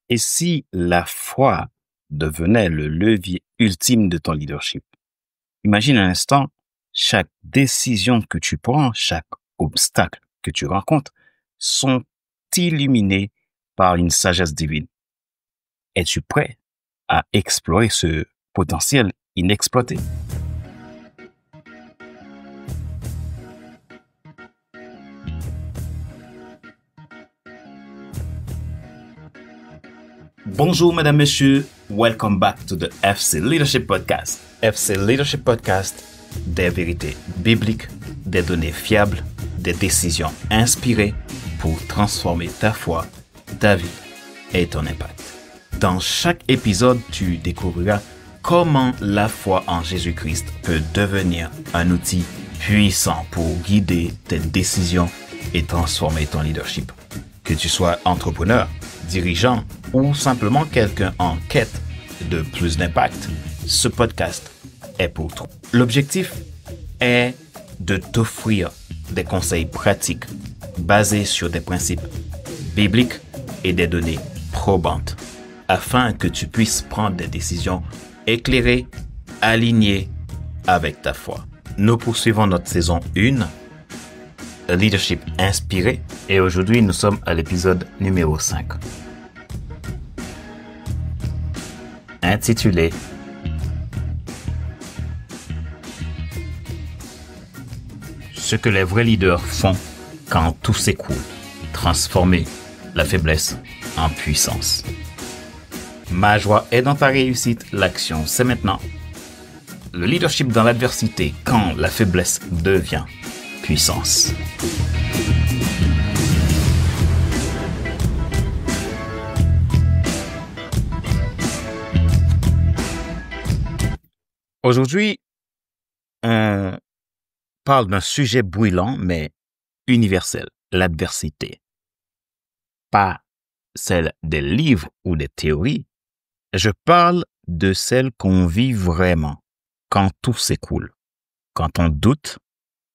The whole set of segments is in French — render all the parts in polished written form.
Et si la foi devenait le levier ultime de ton leadership? Imagine un instant, chaque décision que tu prends, chaque obstacle que tu rencontres sont illuminés par une sagesse divine. Es-tu prêt à explorer ce potentiel inexploité? Bonjour, mesdames, messieurs. Welcome back to the FC Leadership Podcast. FC Leadership Podcast, des vérités bibliques, des données fiables, des décisions inspirées pour transformer ta foi, ta vie et ton impact. Dans chaque épisode, tu découvriras comment la foi en Jésus-Christ peut devenir un outil puissant pour guider tes décisions et transformer ton leadership. Que tu sois entrepreneur, dirigeant ou simplement quelqu'un en quête de plus d'impact, ce podcast est pour toi. L'objectif est de t'offrir des conseils pratiques basés sur des principes bibliques et des données probantes afin que tu puisses prendre des décisions éclairées, alignées avec ta foi. Nous poursuivons notre saison 1, Leadership inspiré, et aujourd'hui nous sommes à l'épisode numéro 5. Intitulé Ce que les vrais leaders font quand tout s'écroule, transformer la faiblesse en puissance. Ma joie est dans ta réussite, l'action c'est maintenant. Le leadership dans l'adversité quand la faiblesse devient puissance. Aujourd'hui, on parle d'un sujet brûlant mais universel, l'adversité. Pas celle des livres ou des théories, je parle de celle qu'on vit vraiment quand tout s'écroule, quand on doute,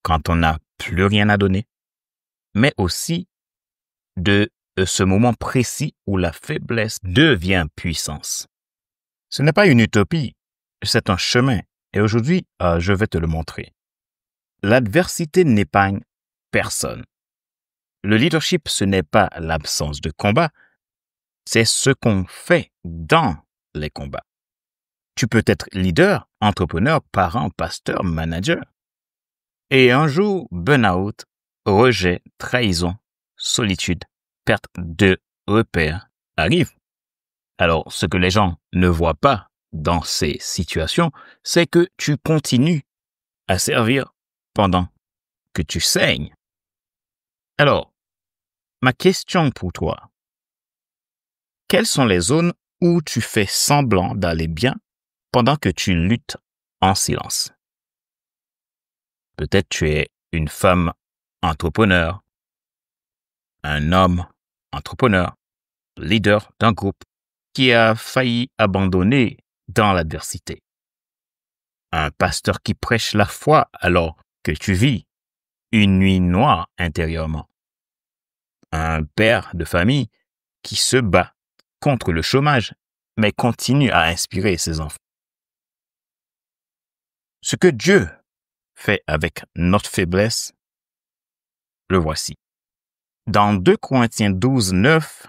quand on n'a plus rien à donner, mais aussi de ce moment précis où la faiblesse devient puissance. Ce n'est pas une utopie, c'est un chemin, et aujourd'hui, je vais te le montrer. L'adversité n'épargne personne. Le leadership, ce n'est pas l'absence de combat, c'est ce qu'on fait dans les combats. Tu peux être leader, entrepreneur, parent, pasteur, manager. Et un jour, burn-out, rejet, trahison, solitude, perte de repères arrivent. Alors, ce que les gens ne voient pas dans ces situations, c'est que tu continues à servir pendant que tu saignes. Alors, ma question pour toi, quelles sont les zones où tu fais semblant d'aller bien pendant que tu luttes en silence? Peut-être tu es une femme entrepreneur, un homme entrepreneur, leader d'un groupe qui a failli abandonner dans l'adversité. Un pasteur qui prêche la foi alors que tu vis une nuit noire intérieurement. Un père de famille qui se bat contre le chômage mais continue à inspirer ses enfants. Ce que Dieu fait avec notre faiblesse, le voici. Dans 2 Corinthiens 12, 9,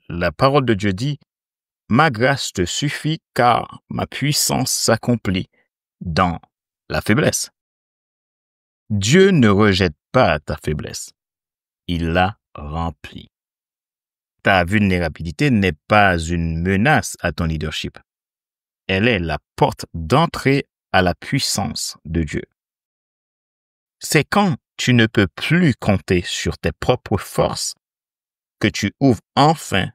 la parole de Dieu dit « Ma grâce te suffit car ma puissance s'accomplit dans la faiblesse. » Dieu ne rejette pas ta faiblesse. Il la remplit. Ta vulnérabilité n'est pas une menace à ton leadership. Elle est la porte d'entrée à la puissance de Dieu. C'est quand tu ne peux plus compter sur tes propres forces que tu ouvres enfin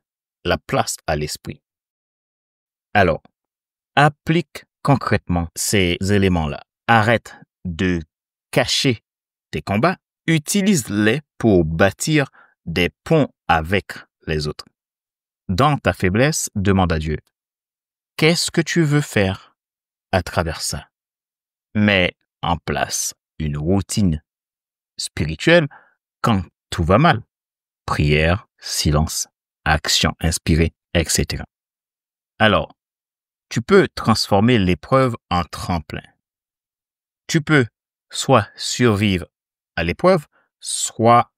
la place à l'esprit. Alors, applique concrètement ces éléments-là. Arrête de cacher tes combats. Utilise-les pour bâtir des ponts avec les autres. Dans ta faiblesse, demande à Dieu, qu'est-ce que tu veux faire à travers ça? Mets en place une routine spirituelle quand tout va mal. Prière, silence, action inspirée, etc. Alors, tu peux transformer l'épreuve en tremplin. Tu peux soit survivre à l'épreuve, soit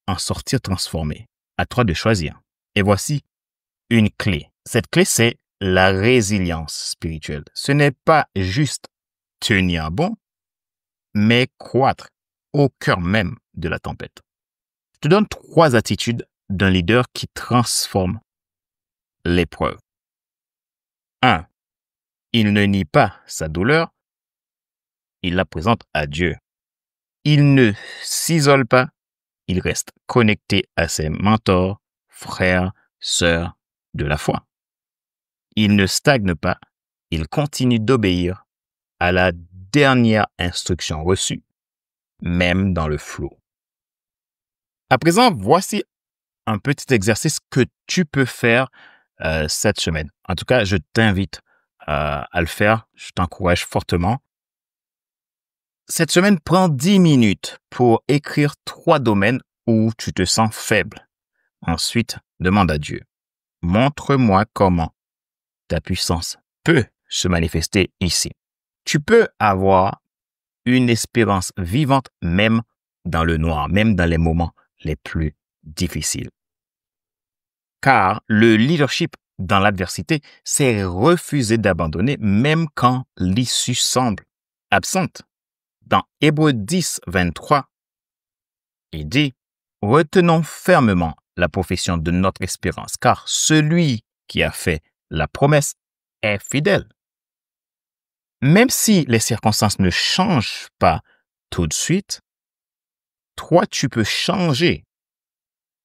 en sortir transformé. À toi de choisir. Et voici une clé. Cette clé, c'est la résilience spirituelle. Ce n'est pas juste tenir bon, mais croître au cœur même de la tempête. Je te donne 3 attitudes d'un leader qui transforme l'épreuve. 1. Il ne nie pas sa douleur, il la présente à Dieu. Il ne s'isole pas, il reste connecté à ses mentors, frères, sœurs de la foi. Il ne stagne pas, il continue d'obéir à la dernière instruction reçue, même dans le flot. À présent, voici un petit exercice que tu peux faire cette semaine. En tout cas, je t'invite à le faire. Je t'encourage fortement. Cette semaine, prends 10 minutes pour écrire 3 domaines où tu te sens faible. Ensuite, demande à Dieu, montre-moi comment ta puissance peut se manifester ici. Tu peux avoir une espérance vivante même dans le noir, même dans les moments les plus difficiles. Car le leadership dans l'adversité, c'est refuser d'abandonner même quand l'issue semble absente. Dans Hébreux 10, 23, il dit « Retenons fermement la profession de notre espérance, car celui qui a fait la promesse est fidèle. » Même si les circonstances ne changent pas tout de suite, toi, tu peux changer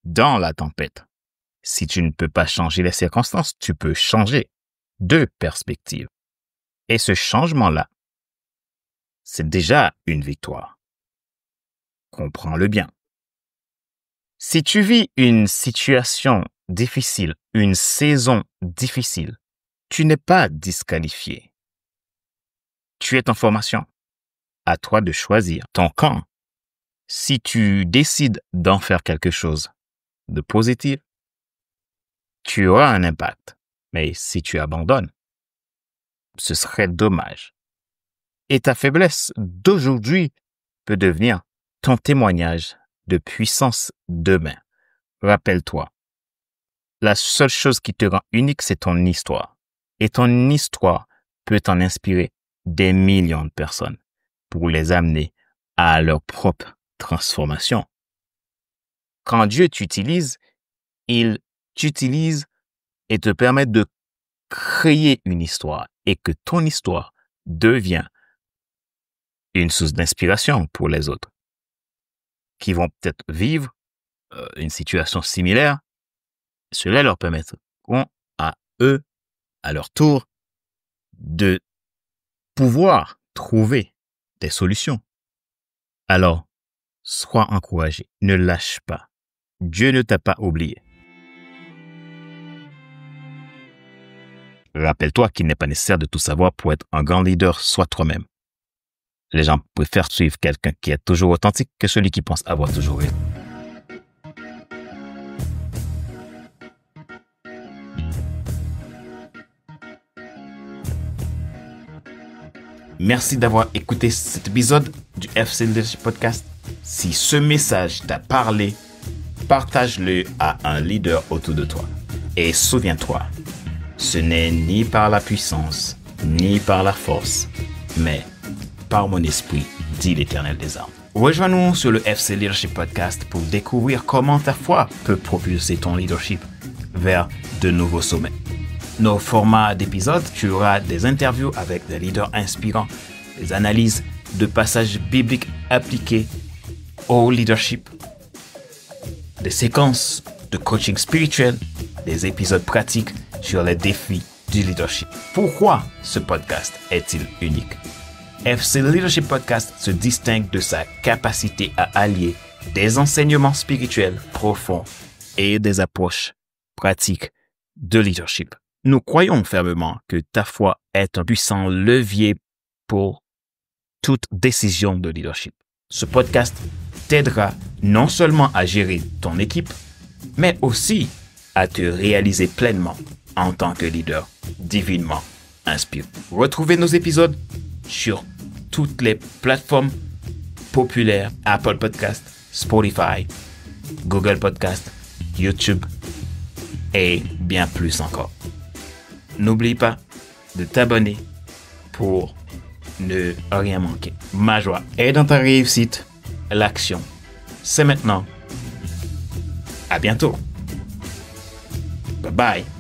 dans la tempête. Si tu ne peux pas changer les circonstances, tu peux changer de perspective. Et ce changement-là, c'est déjà une victoire. Comprends-le bien. Si tu vis une situation difficile, une saison difficile, tu n'es pas disqualifié. Tu es en formation. À toi de choisir ton camp. Si tu décides d'en faire quelque chose de positif, tu auras un impact. Mais si tu abandonnes, ce serait dommage. Et ta faiblesse d'aujourd'hui peut devenir ton témoignage de puissance demain. Rappelle-toi, la seule chose qui te rend unique, c'est ton histoire. Et ton histoire peut t'en inspirer des millions de personnes pour les amener à leur propre transformation. Quand Dieu t'utilise, il t'utilise et te permet de créer une histoire et que ton histoire devient une source d'inspiration pour les autres qui vont peut-être vivre une situation similaire. Cela leur permettra à eux, à leur tour, de pouvoir trouver des solutions. Alors, sois encouragé, ne lâche pas. Dieu ne t'a pas oublié. Rappelle-toi qu'il n'est pas nécessaire de tout savoir pour être un grand leader, sois toi-même. Les gens préfèrent suivre quelqu'un qui est toujours authentique que celui qui pense avoir toujours raison. Merci d'avoir écouté cet épisode du FC Leadership Podcast. Si ce message t'a parlé, partage-le à un leader autour de toi. Et souviens-toi, ce n'est ni par la puissance, ni par la force, mais par mon esprit, dit l'Éternel des armées. Rejoins-nous sur le FC Leadership Podcast pour découvrir comment ta foi peut propulser ton leadership vers de nouveaux sommets. Nos formats d'épisodes, tu auras des interviews avec des leaders inspirants, des analyses de passages bibliques appliqués au leadership, des séquences de coaching spirituel, des épisodes pratiques sur les défis du leadership. Pourquoi ce podcast est-il unique? FC Leadership Podcast se distingue de sa capacité à allier des enseignements spirituels profonds et des approches pratiques de leadership. Nous croyons fermement que ta foi est un puissant levier pour toute décision de leadership. Ce podcast t'aidera non seulement à gérer ton équipe, mais aussi à te réaliser pleinement en tant que leader divinement inspiré. Retrouvez nos épisodes sur toutes les plateformes populaires: Apple Podcast, Spotify, Google Podcast, YouTube et bien plus encore. N'oublie pas de t'abonner pour ne rien manquer. Ma joie est dans ta réussite. L'action, c'est maintenant. À bientôt. Bye bye.